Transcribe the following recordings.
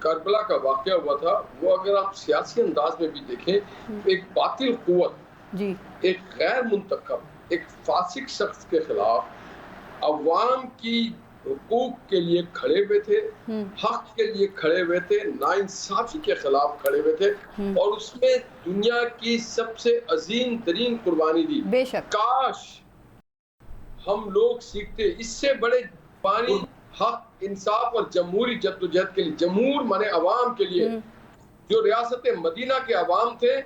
کربلا کا واقعہ ہوا تھا وہ اگر آپ سیاسی انداز میں بھی دیکھیں ایک باطل قوت جی ایک غیر منتخب ایک فاسق شخص کے خلاف عوام کی حقوق کے لیے کھڑے ہوئے تھے، حق کے لیے کھڑے ہوئے تھے، ناانصافی کے خلاف کھڑے ہوئے تھے اور اس میں دنیا کی سب سے عظیم ترین قربانی دی۔ بے شک کاش ہم لوگ سیکھتے اس سے بڑے پانی حق انصاف اور جمہوری جدوجہد کے لیے، جمہور مانے عوام کے لیے، جو ریاست مدینہ کے عوام تھے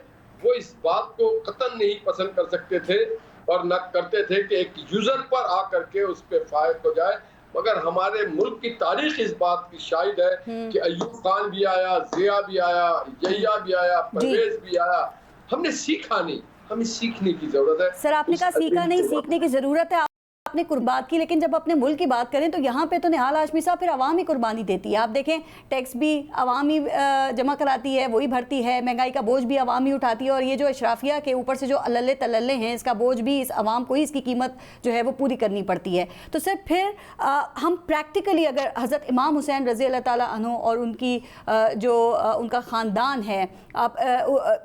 وہ اس بات کو قطعاً نہیں پسند کر سکتے تھے اور نہ کرتے تھے کہ ایک یوزر پر آ کر کے اس پہ فائق ہو جائے، مگر ہمارے ملک کی تاریخ اس بات کی شاہد ہے کہ ایوب خان بھی آیا، ضیاء بھی آیا، یحییٰ بھی آیا، پرویز بھی آیا، ہم نے سیکھا نہیں، ہمیں سیکھنے کی ضرورت ہے۔ سر آپ نے کہا سیکھا نہیں، سیکھنے کی ضرورت ہے، آپ نے قربان کی، لیکن جب اپنے ملک کی بات کریں تو یہاں پہ تو نہال ہاشمی صاحب پھر عوام ہی قربانی دیتی ہے۔ آپ دیکھیں ٹیکس بھی عوام ہی جمع کراتی ہے، وہی بھرتی ہے، مہنگائی کا بوجھ بھی عوام ہی اٹھاتی ہے، اور یہ جو اشرافیہ کے اوپر سے جو الللے تللے ہیں اس کا بوجھ بھی اس عوام کو ہی اس کی قیمت جو ہے وہ پوری کرنی پڑتی ہے۔ تو سر پھر ہم پریکٹیکلی اگر حضرت امام حسین رضی اللہ تعالیٰ عنہ اور ان کی جو ان کا خاندان ہے،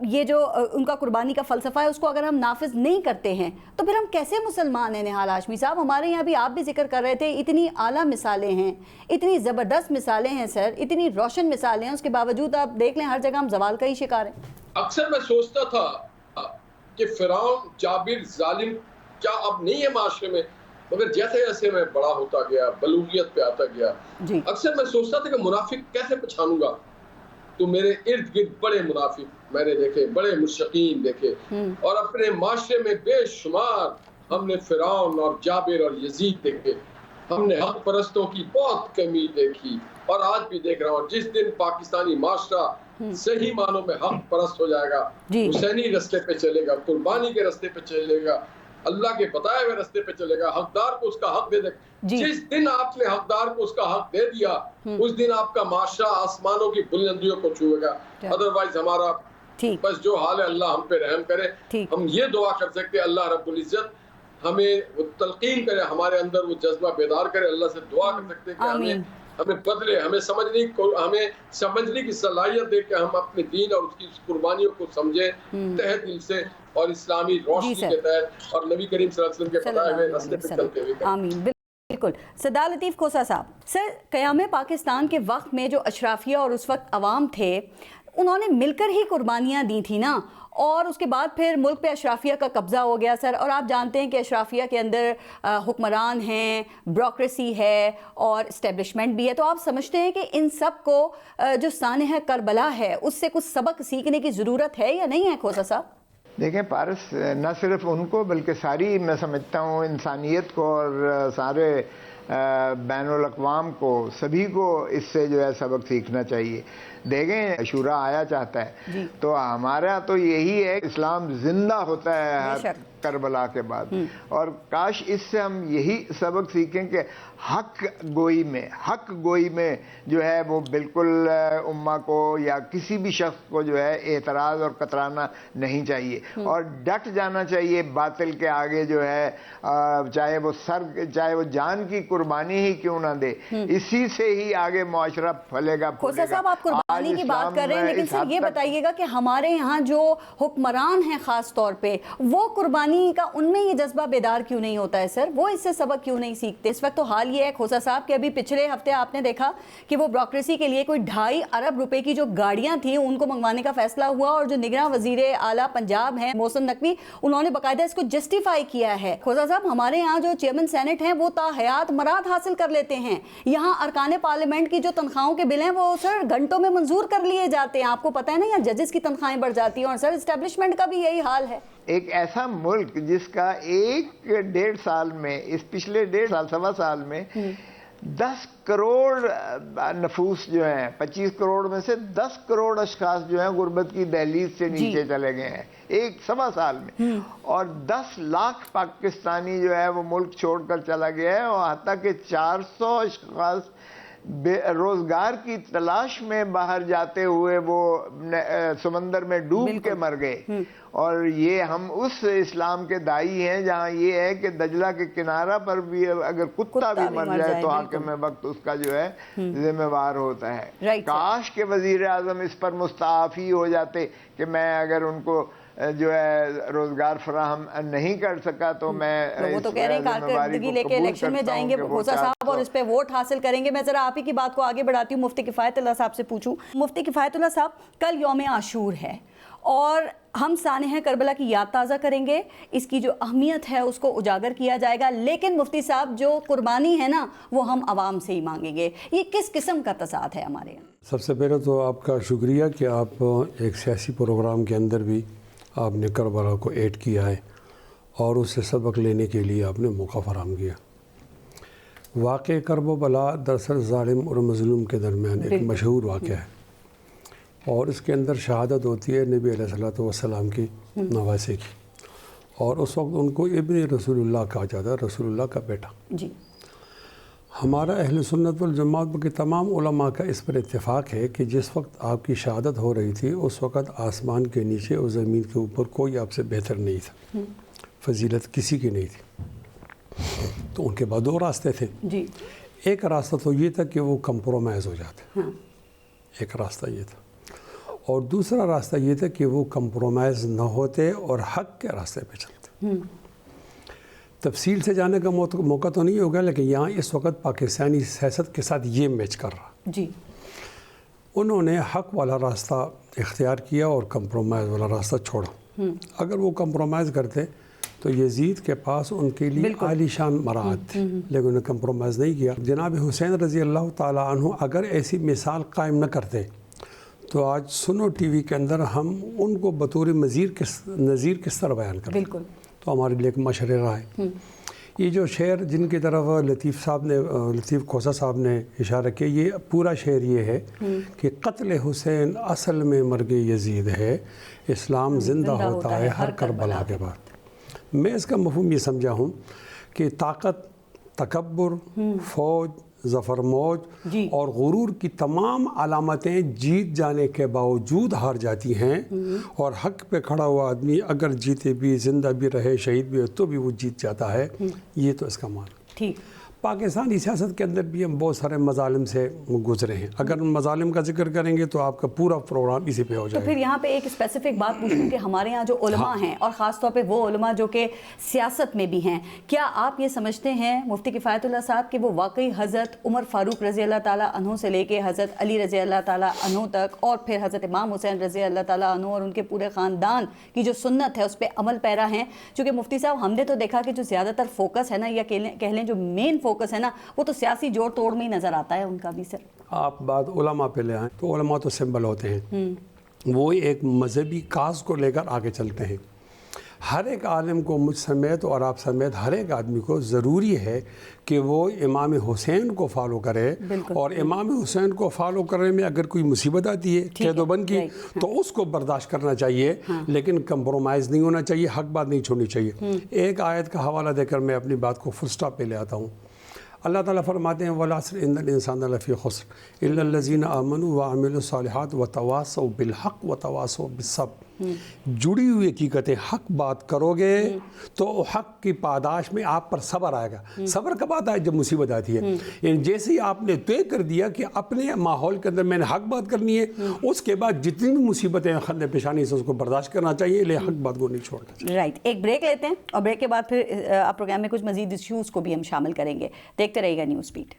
یہ جو ان کا قربانی کا فلسفہ ہے اس کو اگر ہم نافذ نہیں کرتے ہیں تو پھر ہم کیسے مسلمان ہیں؟ نہال ہاشمی صاحب ہمارے یہاں بھی آپ بھی ذکر کر رہے تھے، اتنی اعلیٰ مثالیں ہیں، اتنی زبردست مثالیں ہیں سر، اتنی روشن مثالیں ہیں، اس کے باوجود آپ دیکھ لیں ہر جگہ ہم زوال کا ہی شکار ہیں۔ اکثر میں سوچتا تھا کہ فرعون جابر ظالم کیا اب نہیں ہے معاشرے میں، مگر جیسے جیسے میں بڑا ہوتا گیا، بلوغیت پہ آتا گیا، اکثر میں سوچتا تھا کہ منافق کیسے پہچانوں گا، تو میرے ارد گرد بڑے منافق میں نے دیکھے، بڑے مشرکین دیکھے، اور اپنے معاشرے میں بے شمار ہم نے فرعون اور جابر اور یزید دیکھے، ہم نے حق پرستوں کی بہت کمی دیکھی، اور آج بھی دیکھ رہا ہوں۔ جس دن پاکستانی معاشرہ صحیح معنوں میں حق پرست ہو جائے گا، حسینی رستے پہ چلے گا، قربانی کے رستے پہ چلے گا، اللہ کے بتائے ہوئے رستے پہ چلے گا، حقدار کو اس کا حق دے دے گا، جس دن آپ نے حقدار کو اس کا حق دے دیا اس دن آپ کا معاشرہ آسمانوں کی بلندیوں کو چھوئے گا۔ ادروائز ہمارا بس جو حال ہے اللہ ہم پہ رحم کرے۔ ہم یہ دعا کر سکتے اللہ رب العزت ہمیں وہ تلقین کرے، ہمارے اندر وہ جذبہ بیدار کرے، اللہ سے دعا کر سکتے کہ ہمیں بدلے، ہمیں سمجھنے کی صلاحیت دے کہ ہم اپنے دین اور اس کی قربانیوں کو سمجھیں تہ دل سے اور اسلامی روشنی کے تحت اور نبی کریم صلی اللہ علیہ وسلم کے بتائے ہوئے راستے پہ چلتے ہوئے۔ آمین۔ بالکل۔ سردار لطیف کھوسہ صاحب، سر قیام پاکستان کے وقت میں جو اشرافیہ اور اس وقت عوام تھے انہوں نے مل کر ہی قربانیاں دی تھی نا، اور اس کے بعد پھر ملک پہ اشرافیہ کا قبضہ ہو گیا سر، اور آپ جانتے ہیں کہ اشرافیہ کے اندر حکمران ہیں، بیوروکریسی ہے اور اسٹیبلشمنٹ بھی ہے، تو آپ سمجھتے ہیں کہ ان سب کو جو سانحہ کربلا ہے اس سے کچھ سبق سیکھنے کی ضرورت ہے یا نہیں ہے کھوسہ صاحب؟ دیکھیں پارس، نہ صرف ان کو بلکہ ساری میں سمجھتا ہوں انسانیت کو اور سارے بین الاقوام کو، سبھی کو اس سے جو ہے سبق سیکھنا چاہیے۔ دیکھیں عاشورہ آیا چاہتا ہے تو ہمارا تو یہی ہے اسلام زندہ ہوتا ہے ہر کربلا کے بعد، اور کاش اس سے ہم یہی سبق سیکھیں کہ حق گوئی میں جو ہے وہ بالکل امہ کو یا کسی بھی شخص کو جو ہے اعتراض اور کترانا نہیں چاہیے، اور ڈٹ جانا چاہیے باطل کے آگے، جو ہے چاہے وہ جان کی قربانی ہی کیوں نہ دے، اسی سے ہی آگے معاشرہ پھلے گا۔ کھوسہ صاحب آپ قربانی کی بات کر رہے ہیں، لیکن سر یہ بتائیے گا کہ ہمارے یہاں جو حکمران ہیں خاص طور پہ، وہ قربانی کا ان میں یہ جذبہ بیدار کیوں نہیں ہوتا ہے سر؟ وہ اس سے سبق کیوں نہیں سیکھتے؟ اس وقت تو حال یہ ہے کھوسہ صاحب کہ ابھی پچھلے ہفتے آپ نے دیکھا کہ وہ بیوروکریسی کے لیے کوئی 2.5 ارب روپے کی جو گاڑیاں تھیں ان کو منگوانے کا فیصلہ ہوا، اور جو نگراں وزیر اعلیٰ پنجاب ہیں محسن نقوی، انہوں نے باقاعدہ اس کو جسٹیفائی کیا ہے۔ کھوسہ صاحب ہمارے یہاں جو چیئرمین سینٹ ہیں وہ تا حیات مراد حاصل کر لیتے ہیں، یہاں ارکان پارلیمنٹ کی جو تنخواہوں کے بل ہیں وہ سر گھنٹوں میں منظور کر لیے جاتے ہیں، آپ کو پتہ ہے نا، یا ججز کی تنخواہیں بڑھ جاتی ہیں، اور سر اسٹیبلشمنٹ کا بھی یہی حال ہے۔ ایک ایسا ملک جس کا 1.5 سال میں، اس پچھلے 1.5 سوا سال میں 10 کروڑ نفوس جو ہیں، 25 کروڑ میں سے 10 کروڑ اشخاص جو ہیں غربت کی دہلیز سے نیچے چلے گئے ہیں 1 سوا سال میں، اور 10 لاکھ پاکستانی جو ہے وہ ملک چھوڑ کر چلا گیا ہے، اور حتیٰ کہ 400 اشخاص روزگار کی تلاش میں باہر جاتے ہوئے وہ سمندر میں ڈوب کے مر گئے. اور یہ ہم اس اسلام کے دائی ہیں جہاں یہ ہے کہ دجلہ کے کنارہ پر بھی اگر کتا بھی مر جائے تو حاکم وقت اس کا جو ہے ذمہ وار ہوتا ہے. کاش کہ وزیر اعظم اس پر مستعفی ہو جاتے کہ میں اگر ان کو جو ہے روزگار فراہم نہیں کر سکا تو میں وہ تو کہہ رہے ہیں کارکردگی لے کے الیکشن میں جائیں گے کھوسا صاحب اور اس پہ ووٹ حاصل کریں گے. میں ذرا آپ ہی کی بات کو آگے بڑھاتی ہوں, مفتی کفایت اللہ صاحب سے پوچھوں. مفتی کفایت اللہ صاحب, کل یوم عاشور ہے اور ہم سانحہ کربلا کی یاد تازہ کریں گے, اس کی جو اہمیت ہے اس کو اجاگر کیا جائے گا, لیکن مفتی صاحب جو قربانی ہے نا وہ ہم عوام سے ہی مانگیں گے. یہ کس قسم کا تضاد ہے ہمارے یہاں؟ سب سے پہلے تو آپ کا شکریہ کہ آپ ایک سیاسی پروگرام کے اندر بھی آپ نے کربلا کو ایڈ کیا ہے اور اس سے سبق لینے کے لیے آپ نے موقع فراہم کیا. واقع کرب و بلا دراصل ظالم اور مظلوم کے درمیان ایک مشہور واقعہ ہے اور اس کے اندر شہادت ہوتی ہے نبی علیہ الصلوۃ والسلام کی نواسے کی, اور اس وقت ان کو ابن رسول اللہ کہا جاتا ہے, رسول اللہ کا بیٹا. جی, ہمارا اہل سنت والجماعت کے تمام علماء کا اس پر اتفاق ہے کہ جس وقت آپ کی شہادت ہو رہی تھی اس وقت آسمان کے نیچے اور زمین کے اوپر کوئی آپ سے بہتر نہیں تھا, فضیلت کسی کی نہیں تھی. تو ان کے بعد دو راستے تھے. جی, ایک راستہ تو یہ تھا کہ وہ کمپرومائز ہو جاتے, ایک راستہ یہ تھا, اور دوسرا راستہ یہ تھا کہ وہ کمپرومائز نہ ہوتے اور حق کے راستے پہ چلتے. تفصیل سے جانے کا موقع تو نہیں ہوگا, لیکن یہاں اس وقت پاکستانی سیاست کے ساتھ یہ میچ کر رہا. جی, انہوں نے حق والا راستہ اختیار کیا اور کمپرومائز والا راستہ چھوڑا. اگر وہ کمپرومائز کرتے تو یزید کے پاس ان کے لیے عالی شان مراعات تھی, لیکن انہوں نے کمپرومائز نہیں کیا. جناب حسین رضی اللہ تعالیٰ عنہ اگر ایسی مثال قائم نہ کرتے تو آج سنو ٹی وی کے اندر ہم ان کو بطور نظیر کس طرح بیان کریں. بالکل, تو ہمارے لیے ایک مشرے رہا ہے. یہ جو شعر جن کی طرف لطیف کھوسا صاحب نے اشارہ کیا, یہ پورا شعر یہ ہے کہ قتل حسین اصل میں مرگ یزید ہے, اسلام زندہ ہوتا ہے ہر کربلا کے بعد. میں اس کا مفہوم یہ سمجھا ہوں کہ طاقت, تکبر, فوج, ظفر موج اور غرور کی تمام علامتیں جیت جانے کے باوجود ہار جاتی ہیں, اور حق پہ کھڑا ہوا آدمی اگر جیتے بھی, زندہ بھی رہے, شہید بھی ہو تو بھی وہ جیت جاتا ہے. یہ تو اس کا معنی. ٹھیک, پاکستانی سیاست کے اندر بھی ہم بہت سارے مظالم سے گزرے ہیں. اگر ان مظالم کا ذکر کریں گے تو آپ کا پورا پروگرام اسی پہ ہو جائے گا. تو پھر یہاں پہ ایک اسپیسیفک بات پوچھوں کہ ہمارے یہاں جو علماء ہیں اور خاص طور پہ وہ علماء جو کہ سیاست میں بھی ہیں, کیا آپ یہ سمجھتے ہیں مفتی کفایت اللہ صاحب کہ وہ واقعی حضرت عمر فاروق رضی اللہ تعالیٰ عنہ سے لے کے حضرت علی رضی اللہ تعالیٰ عنہ تک اور پھر حضرت امام حسین رضی اللہ تعالیٰ عنہ اور ان کے پورے خاندان کی جو سنت ہے اس پہ عمل پیرا ہیں؟ چونکہ مفتی صاحب ہم نے تو دیکھا کہ جو زیادہ تر فوکس ہے نا, یا کہہ لیں جو مین فوکس ہے نا, وہ تو سیاسی جوڑ توڑ میں ہی نظر آتا ہے ان کا بھی. سر آپ بات علماء پہ لے آئیں تو علماء تو سمبل ہوتے ہیں, وہ ایک مذہبی کاز کو لے کر آگے چلتے ہیں. ہر ایک عالم کو, مجھ سمیت اور آپ سمیت ہر ایک آدمی کو ضروری ہے کہ وہ امام حسین کو فالو کرے, اور امام حسین کو فالو کرنے میں اگر کوئی مصیبت آتی ہے قید و بند کی تو اس کو برداشت کرنا چاہیے, لیکن کمپرومائز نہیں ہونا چاہیے, حق بات نہیں چھوڑنی چاہیے. ایک آیت کا حوالہ دے کر میں اپنی بات کو فل سٹاپ پہ لے آتا ہوں. اللہ تعالیٰ فرماتے ہیں والعصر ان الانسان لفی خسر الا الذین آمنوا وعملوا الصالحات وتواصوا بالحق وتواصوا بالصبر. جڑی ہوئی حقیقتیں, حق بات کرو گے تو حق کی پاداش میں آپ پر صبر آئے گا. صبر کب آتا ہے؟ جب مصیبت آتی ہے. یعنی جیسے ہی آپ نے طے کر دیا کہ اپنے ماحول کے اندر میں نے حق بات کرنی ہے, اس کے بعد جتنی بھی مصیبتیں خندے پیشانی سے اس کو برداشت کرنا چاہیے, لے حق بات کو نہیں چھوڑنا چاہیے. رائٹ, ایک بریک لیتے ہیں اور بریک کے بعد پھر آپ پروگرام میں کچھ مزید ایشوز کو بھی ہم شامل کریں گے. دیکھتے رہیے گا نیوز بیٹ.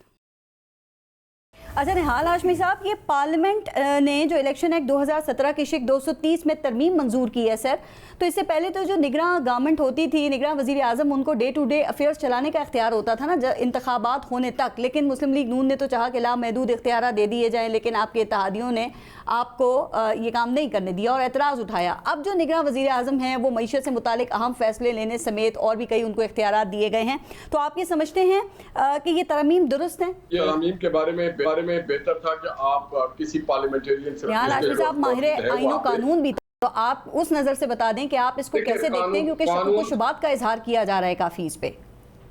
اچھا نہال ہاشمی صاحب, یہ پارلیمنٹ نے جو الیکشن ایکٹ 2017 کی شق 230 میں ترمیم منظور کی ہے سر, تو اس سے پہلے تو جو نگراں گورنمنٹ ہوتی تھی, نگراں وزیر اعظم, ان کو ڈے ٹو ڈے افیئرز چلانے کا اختیار ہوتا تھا نا انتخابات ہونے تک, لیکن مسلم لیگ نون نے تو چاہا کہ لامحدود اختیارات دے دیے جائیں, لیکن آپ کے اتحادیوں نے آپ کو یہ کام نہیں کرنے دیا اور اعتراض اٹھایا. اب جو نگراں وزیر اعظم ہیں وہ معیشت سے متعلق اہم فیصلے لینے سمیت اور بھی کئی ان کو اختیارات دیے گئے ہیں, تو آپ یہ سمجھتے ہیں کہ یہ ترمیم درست ہیں؟ یہ ترمیم کے بارے میں بہتر تھا کہ آپ کسی پارلیمنٹیرین سے نہال ہاشمی صاحب ماہر آئین و قانون بھی, تو آپ اس نظر سے بتا دیں کہ آپ اس کو کیسے دیکھتے ہیں, کیونکہ شکوک و شبہات کا اظہار کیا جا رہا ہے کافی اس پہ.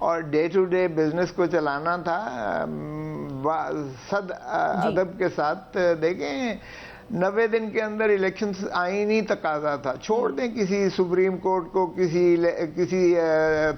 اور ڈے ٹو ڈے بزنس کو چلانا تھا صد ادب کے ساتھ. دیکھیں 90 دن کے اندر الیکشنز آئینی تقاضا تھا. چھوڑ دیں کسی سپریم کورٹ کو کسی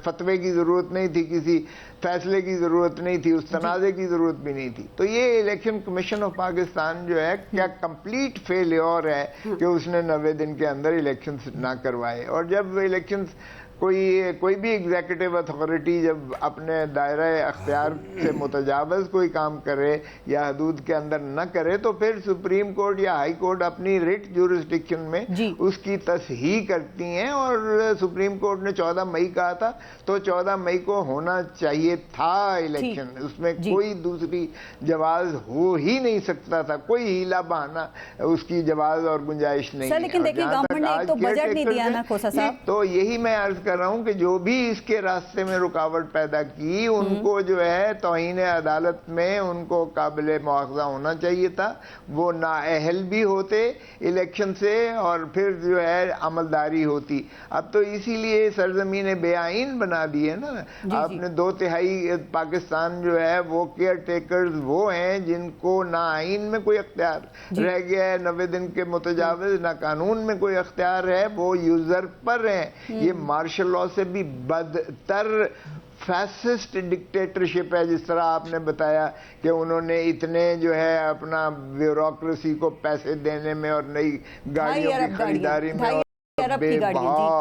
فتوے کی ضرورت نہیں تھی, کسی فیصلے کی ضرورت نہیں تھی, اس تنازع کی ضرورت بھی نہیں تھی. تو یہ الیکشن کمیشن آف پاکستان جو ہے کیا کمپلیٹ فیلیور ہے کہ اس نے 90 دن کے اندر الیکشنز نہ کروائے. اور جب الیکشنز کوئی بھی ایگزیکٹو اتھارٹی جب اپنے دائرہ اختیار سے متجاوز کوئی کام کرے یا حدود کے اندر نہ کرے تو پھر سپریم کورٹ یا ہائی کورٹ اپنی ریٹ جورسڈکشن میں اس کی تصحیح کرتی ہیں. اور سپریم کورٹ نے 14 مئی کہا تھا تو 14 مئی کو ہونا چاہیے تھا الیکشن. اس میں کوئی دوسری جواز ہو ہی نہیں سکتا تھا, کوئی ہیلا بہانا اس کی جواز اور گنجائش نہیں. لیکن دیکھیں گورنمنٹ نے ایک تو بجٹ نہیں دیا نا کھوسا صاحب. تو یہی میں عرض کر رہا ہوں کہ جو بھی اس کے راستے میں رکاوٹ پیدا کی ان کو جو ہے توہین عدالت میں ان کو قابل مواخذہ ہونا چاہیے تھا. وہ نااہل بھی ہوتے الیکشن سے اور پھر جو ہے عملداری ہوتی. اب تو اسی لیے سرزمین بے آئین بنا دی ہے نا. آپ نے 2/3 پاکستان جو ہے وہ کیئر ٹیکرز وہ ہیں جن کو نہ آئین میں کوئی اختیار رہ گیا ہے 90 دن کے متجاوز, نہ قانون میں کوئی اختیار ہے, وہ یوزر پر ہیں. یہ مارشل لاء سے بھی بدتر فیسسٹ ڈکٹیٹرشپ ہے. جس طرح آپ نے بتایا کہ انہوں نے اتنے جو ہے اپنا بیوروکریسی کو پیسے دینے میں اور نئی گاڑیوں کی خریداری میں اور بے بہا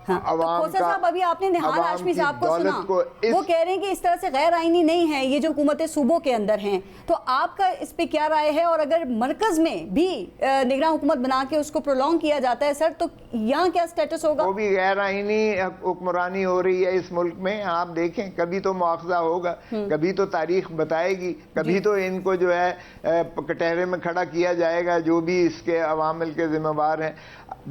کھوسا صاحب ابھی آپ نے نہال ہاشمی صاحب کو سنا, وہ کہہ رہے ہیں کہ اس طرح سے غیر آئینی نہیں ہے یہ جو حکومتیں صوبوں کے اندر ہیں. تو آپ کا اس پہ کیا رائے ہے؟ اور اگر مرکز میں بھی نگراں حکومت بنا کے اس کو پرولونگ کیا جاتا ہے سر, تو یہاں کیا سٹیٹس ہوگا؟ وہ بھی غیر آئینی حکمرانی ہو رہی ہے اس ملک میں. آپ دیکھیں کبھی تو مواخذہ ہوگا, کبھی تو تاریخ بتائے گی, کبھی تو ان کو جو ہے کٹہرے میں کھڑا کیا جائے گا جو بھی اس کے عوامل کے ذمہ دار ہیں.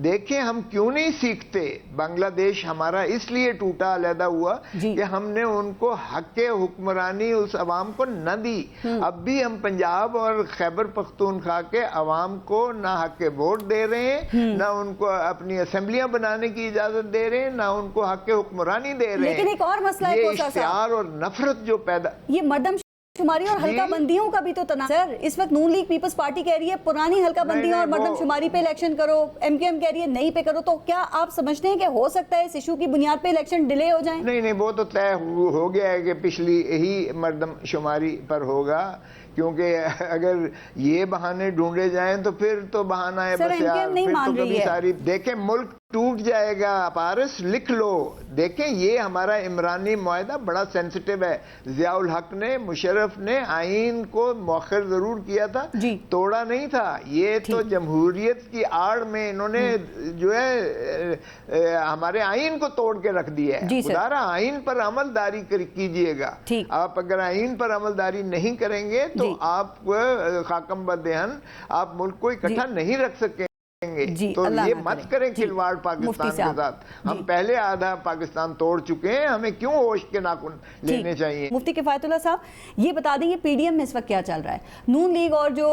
دیکھیں ہم کیوں نہیں سیکھتے. بنگلہ دیش ہمارا اس لیے ٹوٹا علیحدہ ہوا کہ ہم نے ان کو حق حکمرانی اس عوام کو نہ دی. اب بھی ہم پنجاب اور خیبر پختونخوا کے عوام کو نہ حق ووٹ دے رہے ہیں, نہ ان کو اپنی اسمبلیاں بنانے کی اجازت دے رہے ہیں, نہ ان کو حق حکمرانی دے رہے ہیں. لیکن ایک اور مسئلہ ہے یہ اشتعال اور نفرت جو پیدا, یہ مردم شماری اور حلقہ بندیوں کا بھی تو تنازع. اس وقت نون لیگ پیپلز پارٹی کہہ رہی ہے پرانی حلقہ بندیوں اور مردم شماری پہ الیکشن کرو, ایم کیو ایم کہہ رہی ہے نہیں پہ کرو. تو کیا آپ سمجھتے ہیں کہ ہو سکتا ہے اس ایشو کی بنیاد پہ الیکشن ڈیلے ہو جائیں؟ نہیں وہ تو طے ہو گیا ہے کہ پچھلی ہی مردم شماری پر ہوگا, کیونکہ اگر یہ بہانے ڈھونڈے جائیں تو پھر تو بہانہ ہے بس یار, پھر تو کبھی ساری. دیکھیں ملک ٹوٹ جائے گا. پارس لکھ لو, دیکھیں یہ ہمارا عمرانی معاہدہ بڑا سینسٹیو ہے. ضیاء الحق نے, مشرف نے آئین کو مؤخر ضرور کیا تھا, توڑا نہیں تھا. یہ تو جمہوریت کی آڑ میں انہوں نے جو ہے ہمارے آئین کو توڑ کے رکھ دیا ہے. خدارا آئین پر عمل داری کیجئے گا. آپ اگر آئین پر عمل داری نہیں کریں گے تو آپ خاکم بدہن آپ ملک کو اکٹھا نہیں رکھ سکیں. تو یہ مت کریں کھلواڑ پاکستان کے ساتھ. ہم پہلے آدھا پاکستان توڑ چکے ہیں, ہمیں کیوں ہوش کے ناخن لینے چاہیے. مفتی کفایت اللہ صاحب یہ بتا دیں یہ پی ڈی ایم میں اس وقت کیا چل رہا ہے؟ نون لیگ اور جو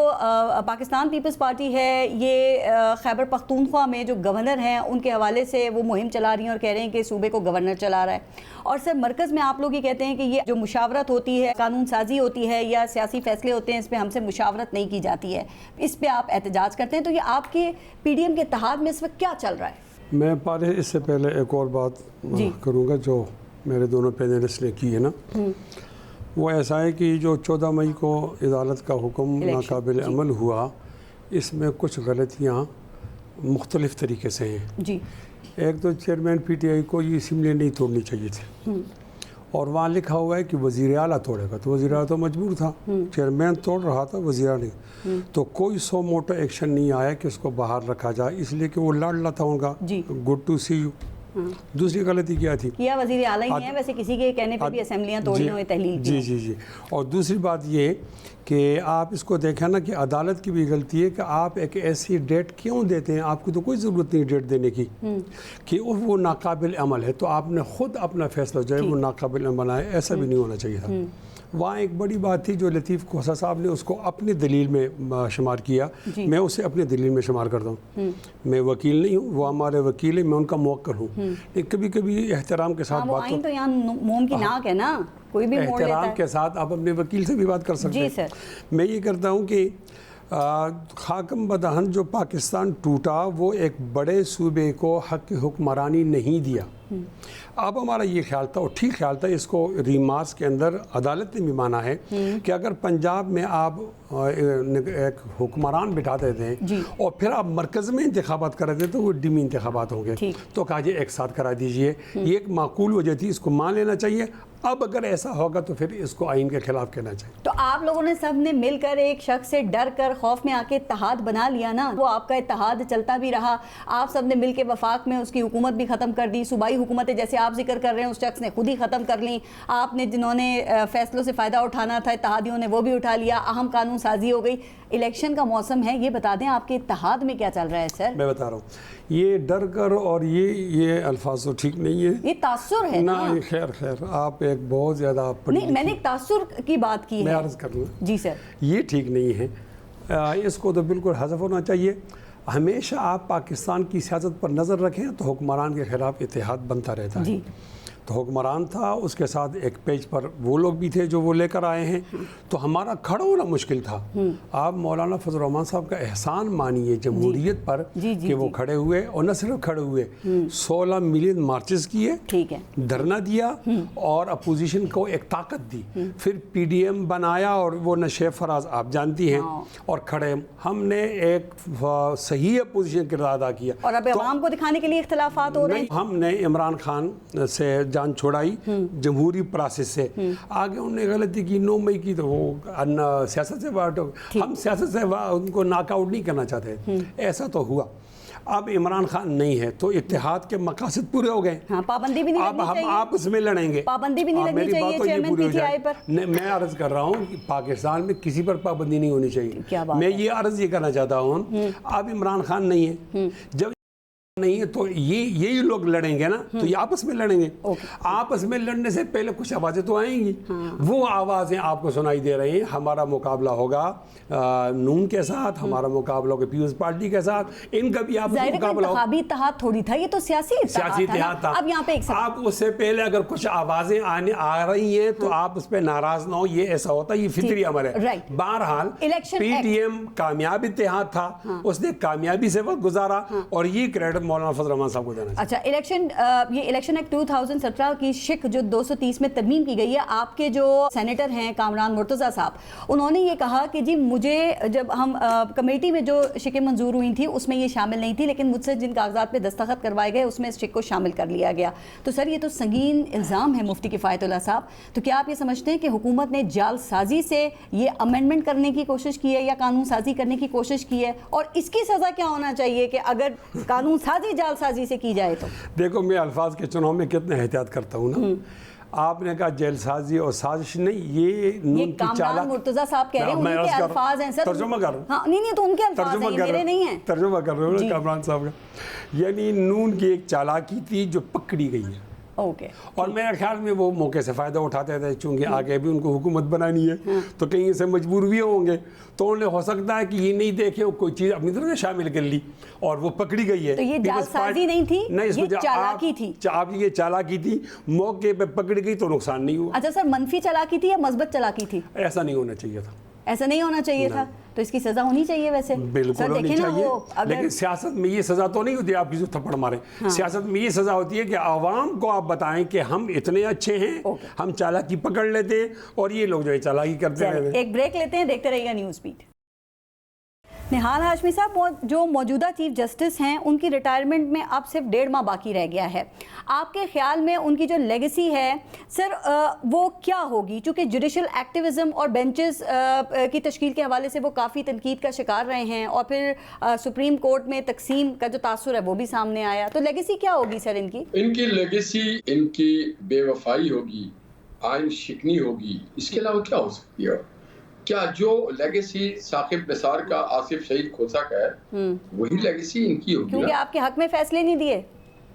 پاکستان پیپلز پارٹی ہے یہ خیبر پختونخوا میں جو گورنر ہیں ان کے حوالے سے وہ مہم چلا رہی ہیں اور کہہ رہے ہیں کہ صوبے کو گورنر چلا رہا ہے. اور سر مرکز میں آپ لوگ یہ کہتے ہیں کہ یہ جو مشاورت ہوتی ہے, قانون سازی ہوتی ہے یا سیاسی فیصلے ہوتے ہیں, اس پہ ہم سے مشاورت نہیں کی جاتی ہے. اس پہ آپ احتجاج کرتے ہیں. تو یہ آپ کے پی ڈی ایم کے اتحاد میں اس وقت کیا چل رہا ہے؟ میں پارے اس سے پہلے ایک اور بات کروں گا جو میرے دونوں پینلسٹ نے کی ہے نا, وہ ایسا ہے کہ جو 14 مئی کو عدالت کا حکم ناقابل عمل ہوا, اس میں کچھ غلطیاں مختلف طریقے سے ہیں. ایک تو چیئرمین پی ٹی آئی کو یہ اسمبلی نہیں توڑنی چاہیے تھی, اور وہاں لکھا ہوا ہے کہ وزیر اعلیٰ توڑے گا, تو وزیر اعلیٰ تو مجبور تھا, چیئرمین توڑ رہا تھا, وزیر اعلیٰ نہیں. تو کوئی سو موٹا ایکشن نہیں آیا کہ اس کو باہر رکھا جائے, اس لیے کہ وہ لڑ رہا تھا ان کا. Good to see you. دوسری غلطی کیا تھی؟ کیا وزیر اعلیٰ ہی ہیں ویسے, کسی کے کہنے پہ بھی اسمبلیاں توڑی ہوئی تحلیل کی. جی. اور دوسری بات یہ کہ آپ اس کو دیکھیں نا کہ عدالت کی بھی غلطی ہے کہ آپ ایک ایسی ڈیٹ کیوں دیتے ہیں, آپ کو تو کوئی ضرورت نہیں ڈیٹ دینے کی کہ وہ ناقابل عمل ہے, تو آپ نے خود اپنا فیصلہ جو ہے وہ ناقابل عمل ہے, ایسا بھی نہیں ہونا چاہیے تھا. وہاں ایک بڑی بات تھی جو لطیف کھوسا صاحب نے اس کو اپنی دلیل میں شمار کیا، میں اسے اپنی دلیل میں شمار کرتا ہوں. میں وکیل نہیں ہوں، وہ ہمارے وکیل ہیں، میں ان کا موکل ہوں، لیکن کبھی کبھی احترام کے ساتھ بات تو یہاں موم کی ناک ہے نا، کوئی بھی موڑ لیتا ہے. احترام کے ساتھ آپ اپنے وکیل سے بھی بات کر سکتے ہیں. جی سر. میں یہ کرتا ہوں کہ خاکم بدہن جو پاکستان ٹوٹا وہ ایک بڑے صوبے کو حق حکمرانی نہیں دیا. اب ہمارا یہ خیال تھا اور ٹھیک خیال تھا، اس کو ریمارکس کے اندر عدالت نے بھی مانا ہے کہ اگر پنجاب میں آپ ایک حکمران بٹھاتے تھے اور پھر آپ مرکز میں انتخابات کر رہے تھے تو وہ ڈمی انتخابات ہوں گے، تو کہا جی ایک ساتھ کرا دیجئے. یہ ایک معقول وجہ تھی، اس کو مان لینا چاہیے. اب اگر ایسا ہوگا تو پھر اس کو آئین کے خلاف کہنا چاہیے. تو آپ لوگوں نے سب نے مل کر ایک شخص سے ڈر کر خوف میں آ کے اتحاد بنا لیا نا، وہ آپ کا اتحاد چلتا بھی رہا، آپ سب نے مل کے وفاق میں اس کی حکومت بھی ختم کر دی. صوبائی حکومتیں جیسے آپ ذکر کر رہے ہیں اس شخص نے خود ہی ختم کر لیں. آپ نے جنہوں نے فیصلوں سے فائدہ اٹھانا تھا اتحادیوں نے وہ بھی اٹھا لیا، اہم قانون سازی ہو گئی. الیکشن کا موسم ہے، یہ بتا دیں آپ کے اتحاد میں کیا چل رہا ہے سر؟ میں بتا رہا ہوں، یہ ڈر کر اور یہ الفاظ تو ٹھیک نہیں ہے، یہ تاثر ہے نا. خیر آپ ایک بہت زیادہ نہیں، میں نے ایک تاثر کی بات کی ہے. میں عرض کر لوں. جی سر. یہ ٹھیک نہیں ہے، اس کو تو بالکل حذف ہونا چاہیے. ہمیشہ آپ پاکستان کی سیاست پر نظر رکھیں تو حکمران کے خلاف اتحاد بنتا رہتا ہے. تو حکمران تھا، اس کے ساتھ ایک پیج پر وہ لوگ بھی تھے جو وہ لے کر آئے ہیں، تو ہمارا کھڑا ہونا مشکل تھا. آپ مولانا فضل الرحمان صاحب کا احسان مانیے جمہوریت پر کہ وہ کھڑے ہوئے، اور نہ صرف کھڑے ہوئے، 16 ملین مارچز کیے، دھرنا دیا اور اپوزیشن کو ایک طاقت دی. پھر پی ڈی ایم بنایا اور وہ نشیب فراز آپ جانتی ہیں، اور کھڑے ہم نے ایک صحیح اپوزیشن کردار ادا کیا. اور اب عوام کو دکھانے کے لیے اختلافات ہو رہے ہیں. ہم نے عمران خان سے جان چھوڑائی جمہوری پروسیس سے، آگے انہوں نے غلطی کی 9 مئی کی، تو وہ سیاست سے بات ہو، ہم سیاست سے ان کو ناک آؤٹ نہیں کرنا چاہتے، ایسا تو ہوا. اب عمران خان نہیں ہے تو اتحاد کے مقاصد پورے ہو گئے. پابندی بھی نہیں لگنی چاہیے. اب ہم آپس میں لڑیں گے. پابندی بھی نہیں لگنی چاہیے چیئرمین پی ٹی آئی پر. میں عرض کر رہا ہوں کہ پاکستان میں کسی پر پابندی نہیں ہونی چاہیے. میں یہ عرض یہ کرنا چاہتا ہوں، اب عمران خان نہیں ہے، جب نہیں ہے تو یہی لوگ لڑیں گے نا، تو یہ آپس میں لڑیں گے. آپس میں لڑنے سے پہلے کچھ آوازیں تو آئیں گی، وہ آوازیں آپ کو سنائی دے رہی ہیں. ہمارا مقابلہ ہوگا نون کے ساتھ، ہمارا مقابلہ ہوگا پیپلز پارٹی کے ساتھ، ان کا بھی آپ مقابلہ ہوگا. انتخابی اتحاد تھوڑی تھا، یہ تو سیاسی اتحاد تھا. اب یہاں پہ آپ اس سے پہلے اگر کچھ آوازیں آ رہی ہیں تو آپ اس پہ ناراض نہ ہو، یہ ایسا ہوتا ہے، یہ فطری عمل ہے. بہرحال پی ٹی ایم کامیاب اتحاد تھا، اس نے کامیابی سے وقت گزارا، اور یہ کریڈٹ مولانا فضل الرحمان صاحب کو دینا. اچھا، یہ الیکشن ایکٹ 2017 کی شک جو 230 میں ترمیم کی گئی ہے، آپ کے جو سینیٹر ہیں کامران مرتضیٰ صاحب، انہوں نے یہ کہا کہ جی مجھے جب ہم کمیٹی میں جو شکیں منظور ہوئی تھی اس میں یہ شامل نہیں تھی، لیکن مجھ سے جن کاغذات پہ دستخط کروائے گئے اس میں اس شک کو شامل کر لیا گیا. تو سر یہ تو سنگین الزام ہے مفتی کفایت اللہ صاحب. تو کیا آپ یہ سمجھتے ہیں کہ حکومت نے جعل سازی سے یہ امینڈمنٹ کرنے کی کوشش کی ہے یا قانون سازی کرنے کی کوشش کی ہے، اور اس کی سزا کیا ہونا چاہیے کہ اگر قانون سازی جعل سازی سے کی جائے تو؟ دیکھو میں الفاظ کے چناؤ میں کتنے احتیاط کرتا ہوں نا. آپ نے کہا جیل سازی اور سازش نہیں، یہ کامران مرتضیٰ صاحب کہہ رہے ہیں، ان کے الفاظ ہیں سر. ترجمہ کر رہا ہوں. نہیں تو ان کے الفاظ ہیں، میرے نہیں ہیں. ترجمہ کر رہے ہوں کامران صاحب کا. یعنی نون کی ایک چالاکی تھی جو پکڑی گئی ہے. اور میرے خیال میں وہ موقع سے فائدہ اٹھاتے تھے، چونکہ آگے بھی ان کو حکومت بنانی ہے تو کہیں سے مجبور بھی ہوں گے، تو انہیں ہو سکتا ہے کہ یہ نہیں دیکھے کوئی چیز اپنی طرف سے شامل کر لی اور وہ پکڑی گئی ہے. تو یہ جعلسازی نہیں تھی، یہ چالاکی تھی. آپ یہ چالاکی تھی، موقع پہ پکڑی گئی تو نقصان نہیں ہوا. اچھا سر، منفی چالاکی تھی یا مثبت چالاکی تھی؟ ایسا نہیں ہونا چاہیے تھا. ایسا نہیں ہونا چاہیے تھا، تو اس کی سزا ہونی چاہیے. ویسے بالکل ہونی چاہیے، لیکن سیاست میں یہ سزا تو نہیں ہوتی آپ کسی کو تھپڑ ماریں. سیاست میں یہ سزا ہوتی ہے کہ عوام کو آپ بتائیں کہ ہم اتنے اچھے ہیں، ہم چالاکی پکڑ لیتے ہیں اور یہ لوگ جو ہے چالاکی کرتے رہتے ہیں. ایک بریک لیتے ہیں، دیکھتے رہیے گا نیوز بیٹ. نہال ہاشمی صاحب جو موجودہ چیف جسٹس ہیں ان کی ریٹائرمنٹ میں اب صرف 1.5 ماہ باقی رہ گیا ہے. آپ کے خیال میں ان کی جو لیگیسی ہے سر وہ کیا ہوگی؟ چونکہ جوڈیشل ایکٹیویزم اور بینچز کی تشکیل کے حوالے سے وہ کافی تنقید کا شکار رہے ہیں، اور پھر سپریم کورٹ میں تقسیم کا جو تاثر ہے وہ بھی سامنے آیا. تو لیگیسی کیا ہوگی سر ان کی؟ ان کی لیگیسی ان کی بے وفائی ہوگی، آئین شکنی ہوگی، اس کے علاوہ کیا ہو سکتی ہے؟ کیا جو لیگیسی ثاقب نثار کا، آصف شہید کھوسا کا ہے، وہی لیگیسی ان کی ہوگی؟ کیونکہ آپ کے حق میں فیصلے نہیں دیے.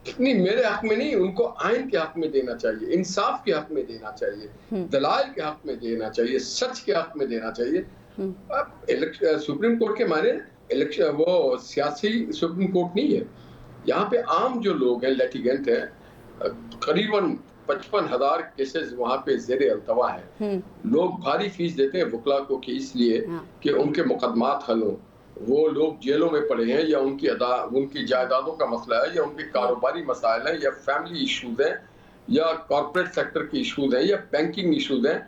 نہیں، میرے حق میں نہیں، ان کو آئین کے حق میں دینا چاہیے، انصاف کے حق میں دینا چاہیے، دلائل کے حق میں دینا چاہیے، سچ کے حق میں دینا چاہیے. سپریم کورٹ کے معنی وہ سیاسی سپریم کورٹ نہیں ہے. یہاں پہ عام جو لوگ ہیں، لیٹیگنٹ ہیں، قریباً 55,000 کیسز وہاں پہ زیر التوا ہے. لوگ بھاری فیس دیتے ہیں وکلا کو کہ اس لیے کہ ان کے مقدمات حل ہوں. وہ لوگ جیلوں میں پڑے ہیں، یا ان کی جائیدادوں کا مسئلہ ہے، یا ان کے کاروباری مسائل ہیں، یا فیملی ایشوز ہیں، یا کارپوریٹ سیکٹر کی ایشوز ہیں، یا بینکنگ ایشوز ہیں.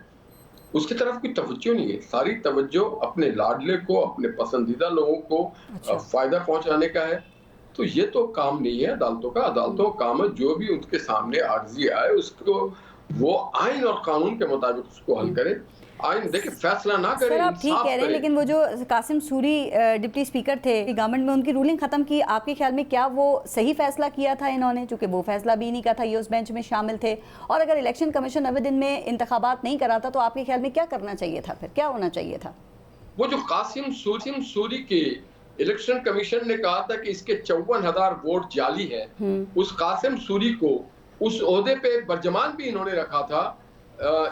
اس کی طرف کوئی توجہ نہیں ہے. ساری توجہ اپنے لاڈلے کو، اپنے پسندیدہ لوگوں کو فائدہ پہنچانے کا ہے. تو یہ تو کام نہیں ہے عدالتوں کا. عدالتوں کا کام ہے جو بھی ان کے سامنے عارضی آئے اس کو وہ آئین اور قانون کے مطابق اس کو حل کرے. آئین دیکھیں، فیصلہ نہ کرے، سر آپ ٹھیک کہہ رہے ہیں، لیکن وہ جو قاسم سوری ڈپٹی اسپیکر تھے گورنمنٹ میں، ان کی رولنگ ختم کی، آپ کے خیال میں کیا وہ صحیح فیصلہ کیا تھا انہوں نے؟ چونکہ وہ فیصلہ بھی نہیں کا تھا، یہ اس بینچ میں شامل تھے. اور اگر الیکشن کمیشن 90 دن میں انتخابات نہیں کراتا تو آپ کے خیال میں کیا کرنا چاہیے تھا؟ پھر کیا ہونا چاہیے تھا؟ وہ جو قاسم سوری کے الیکشن کمیشن نے کہا تھا کہ اس کے 54,000 ووٹ جعلی ہیں، اس قاسم سوری کو اس عہدے پہ برجمان بھی انہوں نے رکھا تھا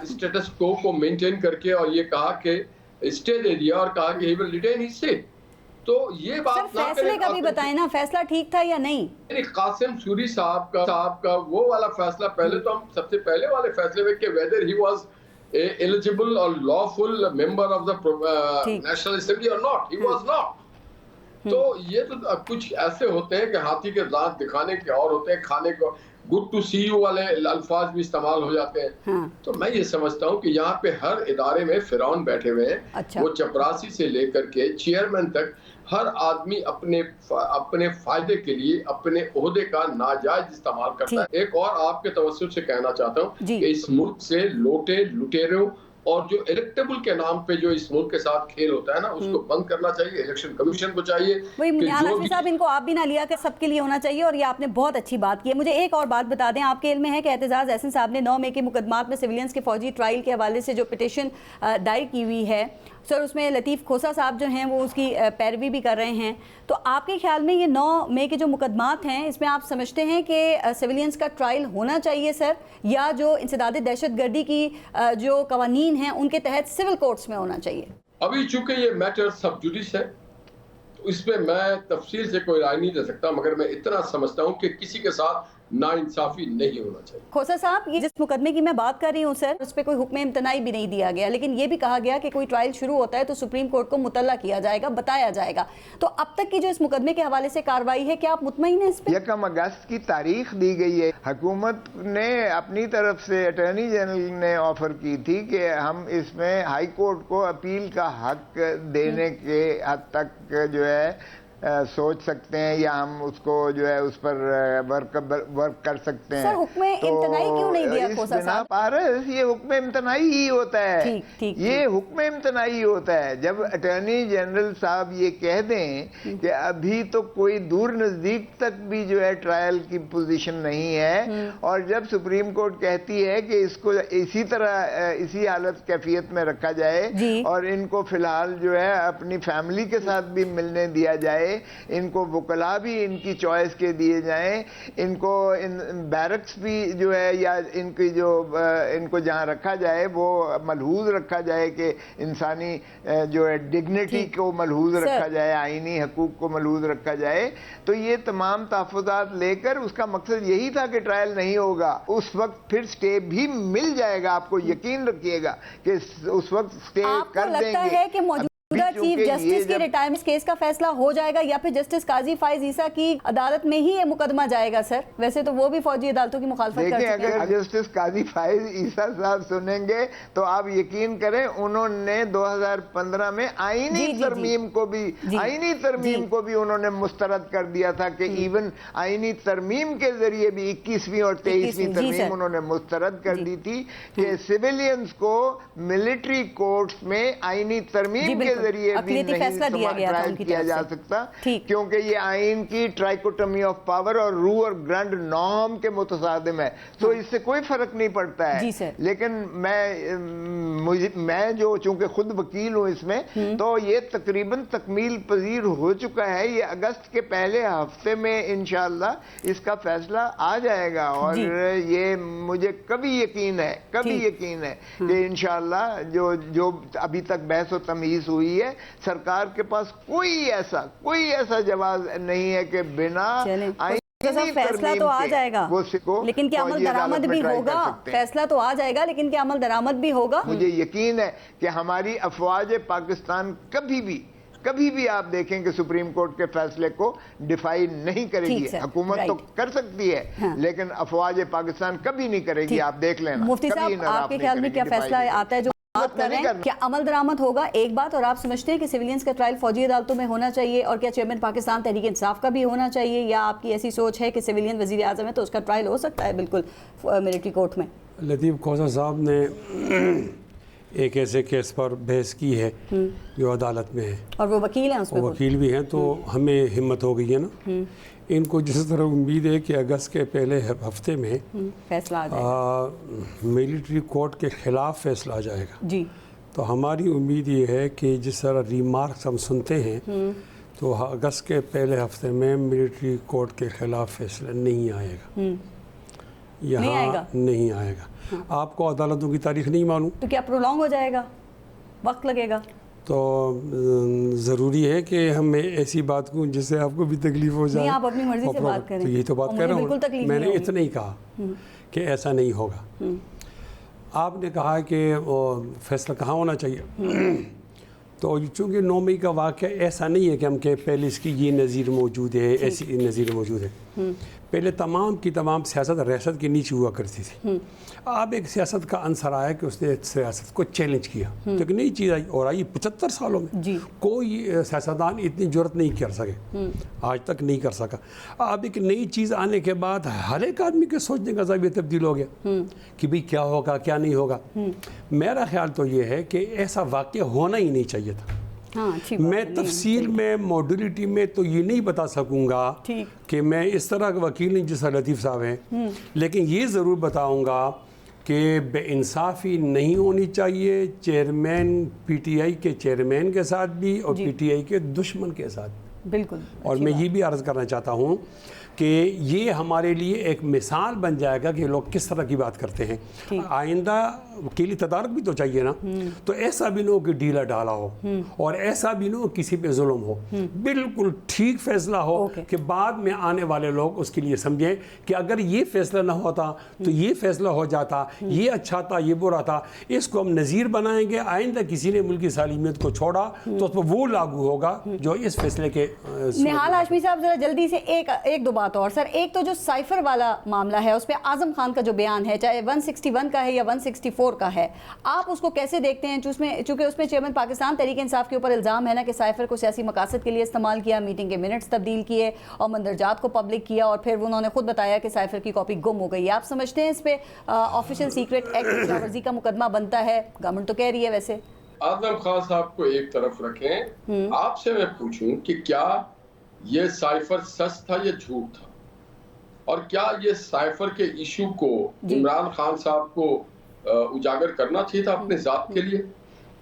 اسٹیٹس کو مینٹین کر کے، اور یہ کہا کہ اسٹے دے دیا اور کہا کہ ہی ول ریٹین ہز سیٹ. تو یہ بات نہ کریں. فیصلے کا بھی بتائیں نا، فیصلہ ٹھیک تھا یا نہیں؟ قاسم سوری صاحب کا وہ والا فیصلہ، پہلے تو ہم سب سے پہلے والے فیصلے میں کہ whether he was eligible or lawful member of the National Assembly or not. He was not. تو یہ تو کچھ ایسے ہوتے ہیں کہ ہاتھی کے دانت دکھانے کے اور ہوتے ہیں، کھانے کو گڈ ٹو سی یو والے الفاظ بھی استعمال ہو جاتے ہیں. تو میں یہ سمجھتا ہوں کہ یہاں پہ ہر ادارے میں فرعون بیٹھے ہوئے ہیں. وہ چپراسی سے لے کر کے چیئرمین تک ہر آدمی اپنے فائدے کے لیے اپنے عہدے کا ناجائز استعمال کرتا ہے. ایک اور آپ کے توسط سے کہنا چاہتا ہوں کہ اس ملک سے لوٹے لٹیروں اور جو الیکٹیبل کے نام پہ جو اس ملک کے ساتھ کھیل ہوتا ہے نا، اس کو بند کرنا چاہیے. الیکشن کمیشن کو چاہیے. وہی منیال ہاشمی صاحب، ان کو آپ بھی نہ لیا کہ سب کے لیے ہونا چاہیے، اور یہ آپ نے بہت اچھی بات کی ہے. مجھے ایک اور بات بتا دیں، آپ کے علم میں ہے کہ اعتزاز احسن صاحب نے 9 مئی کے مقدمات میں سویلینز کے فوجی ٹرائل کے حوالے سے جو پٹیشن دائر کی ہوئی ہے سر، اس میں لطیف کھوسا صاحب جو ہیں وہ اس کی پیروی بھی کر رہے ہیں. تو آپ کے خیال میں یہ 9 مئی کے جو مقدمات ہیں، اس میں آپ سمجھتے ہیں کہ سویلینز کا ٹرائل ہونا چاہیے سر، یا جو انسداد دہشت گردی کی جو قوانین ہیں ان کے تحت سول کورٹس میں ہونا چاہیے؟ ابھی چونکہ یہ میٹر سب جوڈیس ہے، اس پہ میں تفصیل سے کوئی رائے نہیں دے سکتا، مگر میں اتنا سمجھتا ہوں کہ کسی کے ساتھ ناانصافی نہیں ہونا چاہیے. کھوسا صاحب، یہ جس مقدمے کی میں بات کر رہی ہوں سر، اس پہ کوئی حکم امتناعی بھی نہیں دیا گیا، لیکن یہ بھی کہا گیا کہ کوئی ٹرائل شروع ہوتا ہے تو سپریم کورٹ کو مطلع کیا جائے گا، بتایا جائے گا. تو اب تک کی جو اس مقدمے کے حوالے سے کارروائی ہے، کیا آپ مطمئن ہیں اس پہ؟ 1 اگست کی تاریخ دی گئی ہے. حکومت نے اپنی طرف سے اٹارنی جنرل نے آفر کی تھی کہ ہم اس میں ہائی کورٹ کو اپیل کا حق دینے کے حد تک جو ہے سوچ سکتے ہیں، یا ہم اس کو جو ہے اس پر ورک کر سکتے ہیں. سر حکم امتناعی کیوں نہیں دیا کھوسا صاحب؟ پارس، یہ حکم امتناعی ہی ہوتا ہے. یہ حکم امتناعی ہوتا ہے جب اٹارنی جنرل صاحب یہ کہہ دیں کہ ابھی تو کوئی دور نزدیک تک بھی جو ہے ٹرائل کی پوزیشن نہیں ہے، اور جب سپریم کورٹ کہتی ہے کہ اس کو اسی طرح اسی حالت کیفیت میں رکھا جائے اور ان کو فی الحال جو ہے اپنی فیملی کے ساتھ بھی ملنے دیا جائے، ان کو وکلا بھی ان کی چوائس کے دیے جائیں، ان کو بیرکس بھی جو ہے یا ان کی جو ان کو جہاں رکھا جائے وہ ملحوظ رکھا جائے کہ انسانی جو ہے ڈگنیٹی کو ملحوظ رکھا جائے، آئینی حقوق کو ملحوظ رکھا جائے. تو یہ تمام تحفظات لے کر اس کا مقصد یہی تھا کہ ٹرائل نہیں ہوگا. اس وقت پھر سٹے بھی مل جائے گا، آپ کو یقین رکھیے گا کہ اس وقت سٹے کر دیں گے. چیف جسٹس کی ریٹائرمنٹ کیس کا فیصلہ ہو جائے گا، یا پھر جسٹس قاضی فائز عیسیٰ کی عدالت میں ہی یہ مقدمہ جائے گا سر؟ ویسے تو وہ بھی فوجی عدالتوں کی مخالفت کر چکے ہیں. اگر جسٹس قاضی فائز عیسیٰ صاحب سنیں گے تو آپ یقین کریں انہوں نے 2015 میں آئینی ترمیم کو بھی انہوں نے مسترد کر دیا تھا کہ ایون آئینی ترمیم کے ذریعے بھی 21ویں اور 23ویں ترمیم انہوں نے مسترد کر دی تھی کہ سویلینز کو ملٹری کورٹس میں آئینی ترمیم کے ذریعے بھی نہیں ٹرائل کیا جا سکتا، کیونکہ یہ آئین کی ٹرائکوٹمی آف پاور اور رو اور گرانڈ نارم کے متصادم ہے، تو اس سے کوئی فرق نہیں پڑتا ہے۔ لیکن میں جو چونکہ خود وکیل ہوں اس میں، تو یہ تقریباً تکمیل پذیر ہو چکا ہے، یہ اگست کے پہلے ہفتے میں انشاءاللہ اس کا فیصلہ آ جائے گا، اور یہ مجھے کبھی یقین ہے کہ انشاءاللہ جو ابھی تک بحث و تمیز ہوئی ہے، سرکار کے پاس کوئی ایسا جواز نہیں ہے کہ بنا فیصلہ تو آ جائے گا لیکن کیا عمل درآمد بھی ہوگا؟ فیصلہ تو آ جائے گا لیکن کیا عمل درآمد بھی ہوگا؟ مجھے یقین ہے کہ ہماری افواج پاکستان کبھی بھی آپ دیکھیں کہ سپریم کورٹ کے فیصلے کو ڈیفائی نہیں کرے گی۔ حکومت تو کر سکتی ہے لیکن افواج پاکستان کبھی نہیں کرے گی، آپ دیکھ لینا۔ مفتی صاحب آپ کے خیال میں کیا فیصلہ آتا ہے جو بات کر رہے ہیں؟ کیا عمل درآمد ہوگا ایک بات، اور آپ سمجھتے ہیں کہ سیویلینز کا ٹرائل فوجی عدالتوں میں ہونا چاہیے، اور کیا چیئرمین پاکستان تحریک انصاف کا بھی ہونا چاہیے، یا آپ کی ایسی سوچ ہے کہ سیویلین وزیر اعظم ہے تو اس کا ٹرائل ہو سکتا ہے بالکل ملٹری کورٹ میں؟ لطیف کھوسہ صاحب نے ایک ایسے کیس پر بحث کی ہے جو عدالت میں ہے، اور وہ وکیل ہیں، اس میں وکیل بھی ہیں، تو ہمیں ہمت ہو گئی ہے نا۔ ان کو جس طرح امید ہے کہ اگست کے پہلے ہفتے میں فیصلہ آ جائے گا، ملٹری کورٹ کے خلاف فیصلہ آ جائے گا، جی تو ہماری امید یہ ہے کہ جس طرح ریمارکس ہم سنتے ہیں تو اگست کے پہلے ہفتے میں ملٹری کورٹ کے خلاف فیصلہ نہیں آئے گا، یہاں نہیں آئے گا۔ آپ کو عدالتوں کی تاریخ نہیں معلوم تو کیا پرولونگ ہو جائے گا، وقت لگے گا؟ تو ضروری ہے کہ ہم ایسی بات کو جس سے آپ کو بھی تکلیف ہو جائے۔ نہیں، آپ اپنی مرضی سے بات کریں، یہی تو بات کہہ رہا ہوں، میں نے اتنا ہی کہا کہ ایسا نہیں ہوگا۔ آپ نے کہا کہ فیصلہ کہاں ہونا چاہیے، تو چونکہ 9 مئی کا واقعہ ایسا نہیں ہے کہ ہم کہ پہلے اس کی یہ نظیر موجود ہے، ایسی نظیر موجود ہے۔ پہلے تمام کی تمام سیاست ریاست کے نیچے ہوا کرتی تھی، اب ایک سیاست کا عنصر آیا کہ اس نے سیاست کو چیلنج کیا، تو ایک نئی چیز آئی، اور آئی 75 سالوں میں کوئی سیاستدان اتنی جرت نہیں کر سکے، آج تک نہیں کر سکا۔ اب ایک نئی چیز آنے کے بعد ہر ایک آدمی کے سوچنے کا زاویہ تبدیل ہو گیا کہ بھئی کیا ہوگا کیا نہیں ہوگا۔ میرا خیال تو یہ ہے کہ ایسا واقعہ ہونا ہی نہیں چاہیے تھا۔ میں تفصیل میں موڈولیٹی میں تو یہ نہیں بتا سکوں گا کہ میں اس طرح کا وکیل نہیں جیسا لطیف صاحب ہیں، لیکن یہ ضرور بتاؤں گا کہ بے انصافی نہیں ہونی چاہیے چیئرمین پی ٹی آئی کے چیئرمین کے ساتھ بھی اور پی ٹی آئی کے دشمن کے ساتھ بالکل۔ اور میں یہ بھی عرض کرنا چاہتا ہوں کہ یہ ہمارے لیے ایک مثال بن جائے گا کہ لوگ کس طرح کی بات کرتے ہیں۔ آئندہ وکیلی تدارک بھی تو چاہیے نا، تو ایسا بھی نہ ہو کہ ڈھیلا ڈالا ہو، اور ایسا بھی نہ ہو کسی پہ ظلم ہو، بالکل ٹھیک فیصلہ ہو کہ بعد میں آنے والے لوگ اس کے لیے سمجھیں کہ اگر یہ فیصلہ نہ ہوتا تو یہ فیصلہ ہو جاتا، یہ اچھا تھا یہ برا تھا، اس کو ہم نظیر بنائیں گے، آئندہ کسی نے ملکی سالمیت کو چھوڑا تو اس پر وہ لاگو ہوگا جو اس فیصلے کے۔ نہال ہاشمی صاحب ذرا جلدی سے ایک دو بات اور سر، ایک تو جو سائفر والا معاملہ ہے اس پہ اعظم خان کا جو بیان ہے، چاہے 161 کا ہے یا 164 کا ہے، آپ اس کو کیسے دیکھتے ہیں؟ چونکہ اس میں چیئرمین پاکستان تحریک انصاف کے اوپر الزام ہے نا کہ سائفر کو سیاسی مقاصد کے لیے استعمال کیا، میٹنگ کے منٹس تبدیل کیے اور مندرجات کو پبلک کیا، اور پھر انہوں نے خود بتایا کہ سائفر کی کاپی گم ہو گئی ہے۔ آپ سمجھتے ہیں اس پہ آفیشیل سیکرٹ ایکٹ کی خلاف ورزی کا مقدمہ بنتا ہے؟ گورنمنٹ تو کہہ رہی ہے ویسے۔ اعظم خان صاحب کو ایک طرف رکھیں، آپ سے میں پوچھوں کہ کیا یہ سائفر سچ تھا یا جھوٹ تھا، اور کیا یہ سائفر کے ایشو کو عمران خان صاحب کو اجاگر کرنا چاہیے تھا اپنے ذات کے لیے؟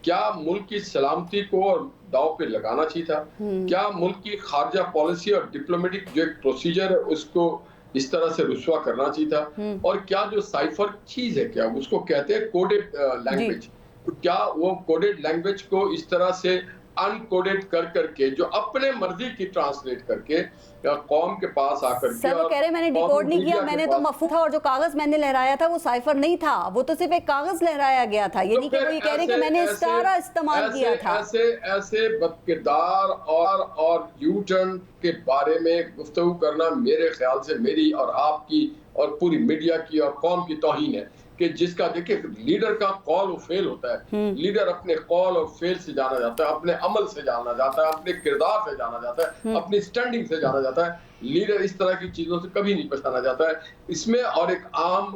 کیا ملک کی سلامتی کو اور داؤ پہ لگانا چاہیے تھا؟ کیا ملک کی خارجہ پالیسی اور ڈپلومیٹک جو ایک پروسیجر ہے اس کو اس طرح سے رسوا کرنا چاہیے تھا؟ اور کیا جو سائفر چیز ہے، کیا اس کو کہتے ہیں کوڈڈ لینگویج، کیا وہ کوڈڈ لینگویج کو اس طرح سے ان کوڈڈ کر کے جو اپنے مرضی کی ٹرانسلیٹ کر کے قوم کے پاس آ کر کے، سر وہ کہہ رہے میں نے ڈیکوڈ نہیں کیا، میں نے تو مفہوم تھا، اور جو کاغذ میں نے لہرایا تھا وہ سائفر نہیں تھا، وہ تو صرف ایک کاغذ لہرایا گیا تھا، یہ نہیں کہ وہ یہ کہہ رہے کہ میں نے ستارہ استعمال کیا تھا۔ ایسے بدکردار اور یو ٹرن کے بارے میں گفتگو کرنا میرے خیال سے میری اور آپ کی اور پوری میڈیا کی اور قوم کی توہین ہے، کہ جس کا دیکھیں لیڈر کا قول و فعل ہوتا ہے، لیڈر اپنے قول اور فعل سے جانا جاتا ہے، اپنے عمل سے جانا جاتا ہے، اپنے کردار سے جانا جاتا ہے، اپنی سٹینڈنگ سے جانا جاتا ہے۔ لیڈر اس طرح کی چیزوں سے کبھی نہیں پچھتانا جاتا ہے۔ اس میں اور ایک عام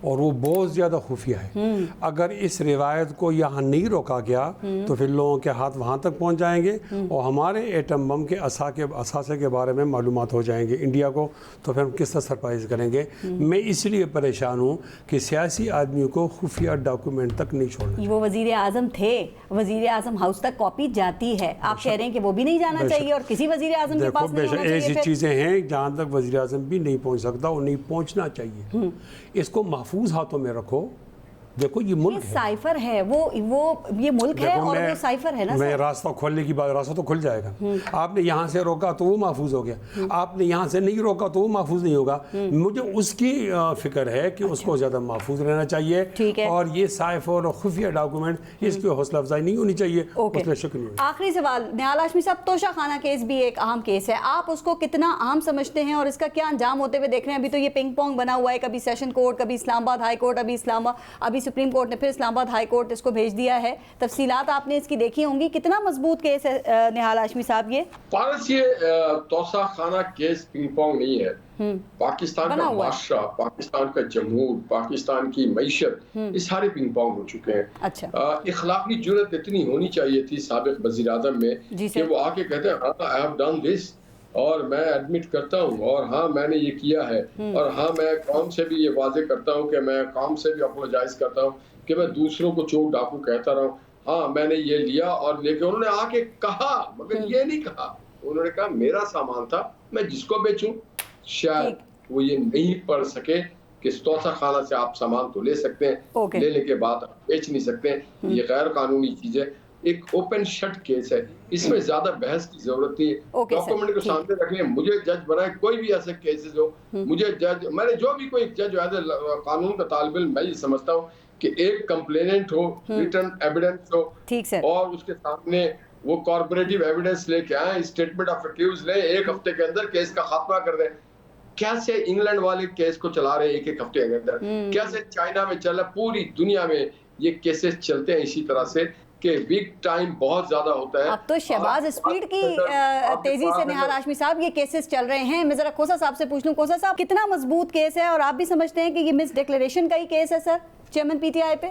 اور وہ بہت زیادہ خفیہ ہے. اگر اس روایت کو یہاں نہیں روکا گیا تو پھر لوگوں کے ہاتھ وہاں تک پہنچ جائیں گے اور ہمارے ایٹم بم کے اثاثے کے بارے میں معلومات ہو جائیں گے انڈیا کو, تو پھر ہم کس طرح سرپرائز کریں گے. میں اس لیے پریشان ہوں کہ سیاسی آدمیوں کو خفیہ ڈاکومنٹ تک نہیں چھوڑنا. وہ وزیر اعظم تھے, وزیر اعظم ہاؤس تک کاپی جاتی ہے, آپ کہہ رہے ہیں کہ وہ بھی نہیں جانا چاہیے اور کسی وزیر اعظم کے پاس نہیں ہونا چاہیے. ایسی چیزیں ہیں جہاں تک وزیر اعظم بھی نہیں پہنچ سکتا اور نہیں پہنچنا چاہیے. اس کو محفوظ ہاتھوں میں رکھو. دیکھو یہ ملک ہے, سائفر ہے, وہ یہ ملک ہے اور وہ سائفر ہے نا. میں راستہ کھولنے کی بات, راستہ تو کھل جائے گا. آپ نے یہاں سے روکا تو وہ محفوظ ہو گیا, آپ نے یہاں سے نہیں روکا تو وہ محفوظ نہیں ہوگا. مجھے اس کی فکر ہے کہ اس کو زیادہ محفوظ رہنا چاہیے, اور یہ سائفر اور خفیہ ڈاکومنٹ اس کی حوصلہ افزائی نہیں ہونی چاہیے. اس میں شک نہیں. آخری سوال نہال ہاشمی صاحب, توشہ خانہ کیس بھی ایک اہم کیس ہے, آپ اس کو کتنا اہم سمجھتے ہیں اور اس کا کیا انجام ہوتے ہوئے دیکھ رہے ہیں؟ ابھی تو یہ پنگ پونگ بنا ہوا ہے, کبھی سیشن کورٹ, کبھی اسلام آباد ہائی کورٹ, ابھی سپریم کورٹ نے پھر اسلام آباد ہائی کورٹ اس کو بھیج دیا ہے. تفصیلات آپ نے اس کی دیکھی ہوں گی, کتنا مضبوط کیس ہے نہال ہاشمی صاحب یہ؟ پارس, یہ توسہ خانہ کیس پنگ پونگ نہیں ہے. پاکستان کا معاشرہ, پاکستان کا جمہور, پاکستان کی معیشت, یہ سارے پنگ پونگ ہو چکے ہیں. اچھا, اخلاقی جرأت اتنی ہونی چاہیے تھی سابق وزیر اعظم میں کہ وہ آ کے کہتے ہیں ہاں I have done this, اور میں ایڈمٹ کرتا ہوں, اور ہاں میں نے یہ کیا ہے, اور ہاں میں قوم سے بھی یہ واضح کرتا ہوں کہ میں قوم سے بھی اپولوجائز کرتا ہوں کہ میں دوسروں کو چور ڈاکو کہتا رہا ہوں, ہاں میں نے یہ لیا. اور لیکن انہوں نے آ کے کہا, مگر یہ نہیں کہا, انہوں نے کہا میرا سامان تھا, میں جس کو بیچوں. شاید وہ یہ نہیں پڑھ سکے کہ توسہ خانہ سے آپ سامان تو لے سکتے ہیں, لینے کے بعد آپ بیچ نہیں سکتے ہیں. یہ غیر قانونی چیز ہے, ایک اوپن شٹ کیس ہے, اس میں زیادہ بحث کی ضرورت نہیں ہے. ڈاکومنٹ کو سامنے رکھیں, مجھے جج بنائے, کوئی بھی ایسے کیسز ہو, مجھے جج, میں نے جو بھی کوئی جج ایز اے قانون کا طالب علم میں یہ سمجھتا ہوں کہ ایک کمپلیننٹ ہو, ریٹن ایویڈنس ہو, اور اس کے سامنے وہ کارپوریٹیو ایویڈنس لے کے آئیں, اسٹیٹمنٹ آف ایکیوز لیں, 1 ہفتے کے اندر کیس کا خاتمہ کر دیں. کیسے انگلینڈ والے کیس کو چلا رہے ہیں 1 ہفتے کے اندر, کیسے چائنا میں چل رہا ہے, پوری دنیا میں یہ کیسز چلتے ہیں اسی طرح سے کہ ویک ٹائم بہت زیادہ ہوتا ہے. اب تو شہباز اسپیڈ کی تیزی سے نہال ہاشمی صاحب یہ کیسز چل رہے ہیں. میں ذرا کھوسا صاحب سے پوچھ لوں, کھوسا صاحب کتنا مضبوط کیس ہے, اور آپ بھی سمجھتے ہیں کہ یہ مس ڈکلیریشن کا ہی کیس ہے سر چیئرمین پی ٹی آئی پہ؟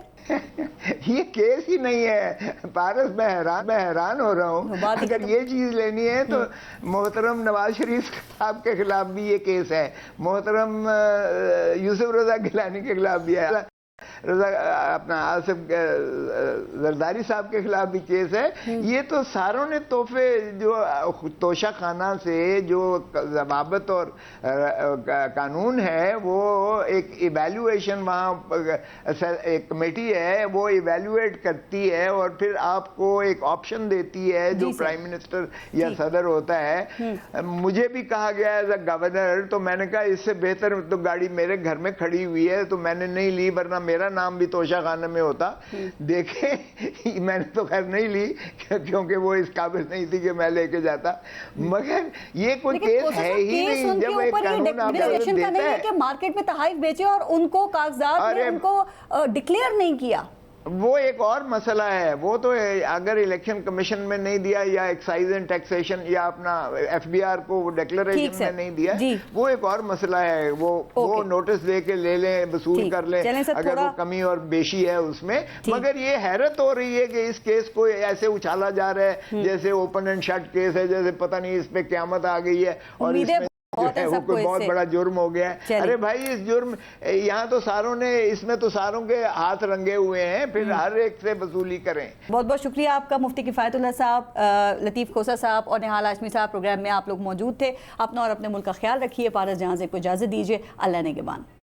یہ کیس ہی نہیں ہے پارس, میں حیران ہو رہا ہوں. اگر یہ چیز لینی ہے تو محترم نواز شریف صاحب کے خلاف بھی یہ کیس ہے, محترم یوسف رضا گیلانی کے خلاف بھی ہے, اپنا آصف زرداری صاحب کے خلاف بھی کیس ہے. یہ تو ساروں نے تحفے, جو توشہ خانہ سے جو ضوابط اور قانون ہے, وہ ایک ایویلویشن, وہاں ایک کمیٹی ہے وہ ایویلویٹ کرتی ہے اور پھر آپ کو ایک آپشن دیتی ہے جو پرائم منسٹر یا صدر ہوتا ہے. مجھے بھی کہا گیا ایز اے گورنر, تو میں نے کہا اس سے بہتر تو گاڑی میرے گھر میں کھڑی ہوئی ہے, تو میں نے نہیں لی, ورنہ میرا نام بھی توشہ خانہ میں ہوتا. دیکھیں میں نے تو خیر نہیں لی کیونکہ وہ اس قابل نہیں تھی کہ میں لے کے جاتا, مگر یہ کوئی کیس ہے ہی نہیں. جب ایک قانون آپ کو دیتا ہے کہ مارکیٹ میں تحائف بیچے اور ان کو کاغذات میں ان کو ڈکلیئر نہیں کیا, وہ ایک اور مسئلہ ہے. وہ تو اگر الیکشن کمیشن میں نہیں دیا یا ایکسائز اینڈ ٹیکسیشن یا اپنا ایف بی آر کو ڈیکلریشن میں نہیں دیا, وہ ایک اور مسئلہ ہے. وہ نوٹس دے کے لے لیں, وصول کر لیں اگر وہ کمی اور بیشی ہے اس میں. مگر یہ حیرت ہو رہی ہے کہ اس کیس کو ایسے اچھالا جا رہا ہے جیسے اوپن اینڈ شٹ کیس ہے, جیسے پتہ نہیں اس پہ قیامت آ گئی ہے اور اس میں وہ کوئی بہت بڑا جرم ہو گیا ہے. ارے بھائی اس جرم, یہاں تو ساروں نے, اس میں تو ساروں کے ہاتھ رنگے ہوئے ہیں, پھر ہر ایک سے وصولی کریں. بہت بہت شکریہ آپ کا مفتی کفایت اللہ صاحب, لطیف کھوسا صاحب اور نہال ہاشمی صاحب پروگرام میں آپ لوگ موجود تھے. اپنا اور اپنے ملک کا خیال رکھیے. پارس جہاں سے کو اجازت دیجیے. اللہ نگہبان.